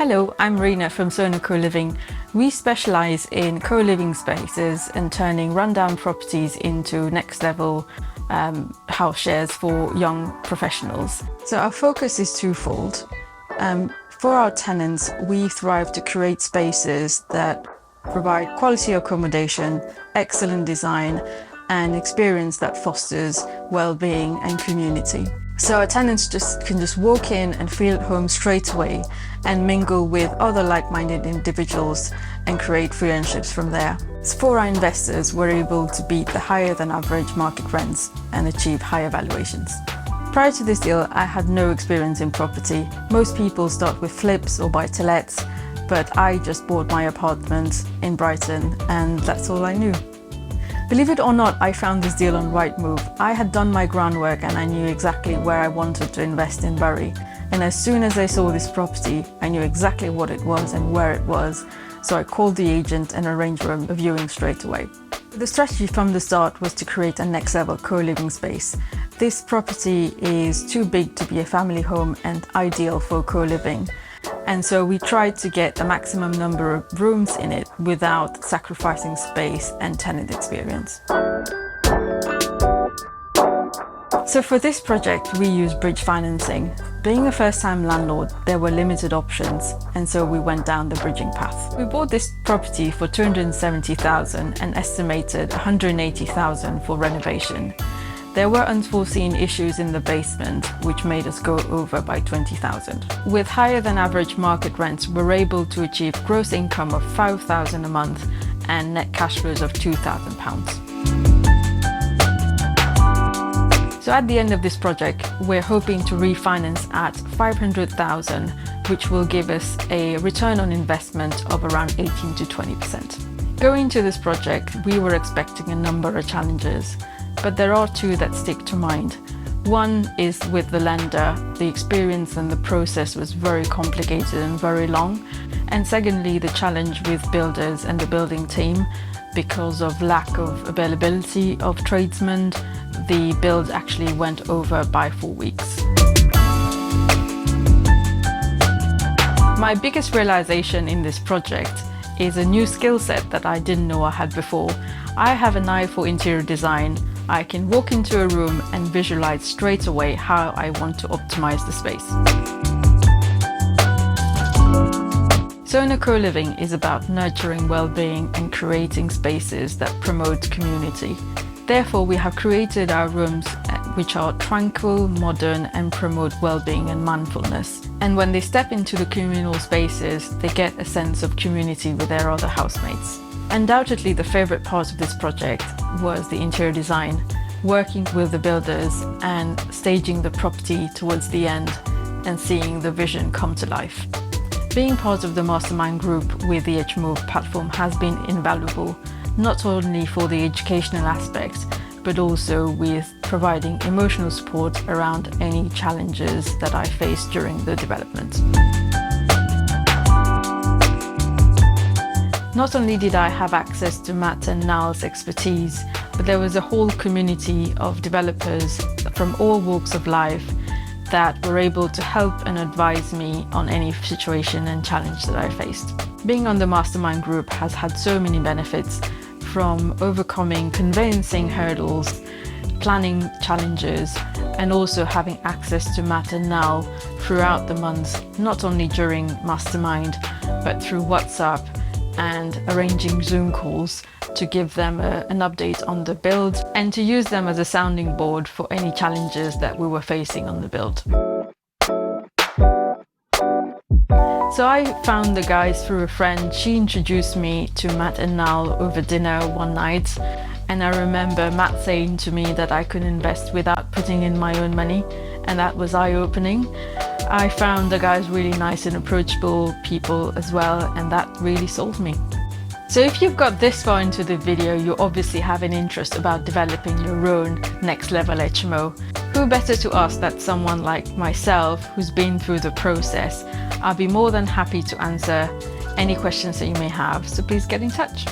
Hello, I'm Reena from Sona Co-Living. We specialise in co-living spaces and turning rundown properties into next level house shares for young professionals. So our focus is twofold. For our tenants, we thrive to create spaces that provide quality accommodation, excellent design, and experience that fosters well-being and community. So our tenants can just walk in and feel at home straight away and mingle with other like-minded individuals and create friendships from there. So for our investors, we're able to beat the higher than average market rents and achieve higher valuations. Prior to this deal, I had no experience in property. Most people start with flips or buy-to-lets, but I just bought my apartment in Brighton and that's all I knew. Believe it or not, I found this deal on Rightmove. I had done my groundwork and I knew exactly where I wanted to invest in Bury. And as soon as I saw this property, I knew exactly what it was and where it was. So I called the agent and arranged a viewing straight away. The strategy from the start was to create a next level co-living space. This property is too big to be a family home and ideal for co-living. And so we tried to get the maximum number of rooms in it without sacrificing space and tenant experience. So for this project, we used bridge financing. Being a first-time landlord, there were limited options, and so we went down the bridging path. We bought this property for $270,000 and estimated $180,000 for renovation. There were unforeseen issues in the basement, which made us go over by $20,000. With higher than average market rents, we're able to achieve gross income of $5,000 a month and net cash flows of £2,000. So at the end of this project, we're hoping to refinance at $500,000, which will give us a return on investment of around 18 to 20%. Going into this project, we were expecting a number of challenges, but there are two that stick to mind. One is with the lender. The experience and the process was very complicated and very long. And secondly, the challenge with builders and the building team. Because of lack of availability of tradesmen, the build actually went over by 4 weeks. My biggest realization in this project is a new skill set that I didn't know I had before. I have an eye for interior design. I can walk into a room and visualize straight away how I want to optimize the space. Sona Co-Living is about nurturing well-being and creating spaces that promote community. Therefore, we have created our rooms which are tranquil, modern, and promote well-being and mindfulness. And when they step into the communal spaces, they get a sense of community with their other housemates. Undoubtedly, the favorite part of this project was the interior design, working with the builders and staging the property towards the end and seeing the vision come to life. Being part of the mastermind group with the HMO platform has been invaluable, not only for the educational aspect, but also with providing emotional support around any challenges that I faced during the development. Not only did I have access to Matt and Niall's expertise, but there was a whole community of developers from all walks of life that were able to help and advise me on any situation and challenge that I faced. Being on the mastermind group has had so many benefits, from overcoming conveyancing hurdles, planning challenges, and also having access to Matt and Niall throughout the months, not only during mastermind, but through WhatsApp and arranging Zoom calls to give them an update on the build and to use them as a sounding board for any challenges that we were facing on the build. So I found the guys through a friend. She introduced me to Matt and Niall over dinner one night, and I remember Matt saying to me that I could invest without putting in my own money, and that was eye-opening. I found the guys really nice and approachable people as well, and that really sold me. So if you've got this far into the video, you obviously have an interest about developing your own next level HMO. Who better to ask than someone like myself who's been through the process? I'll be more than happy to answer any questions that you may have, so please get in touch.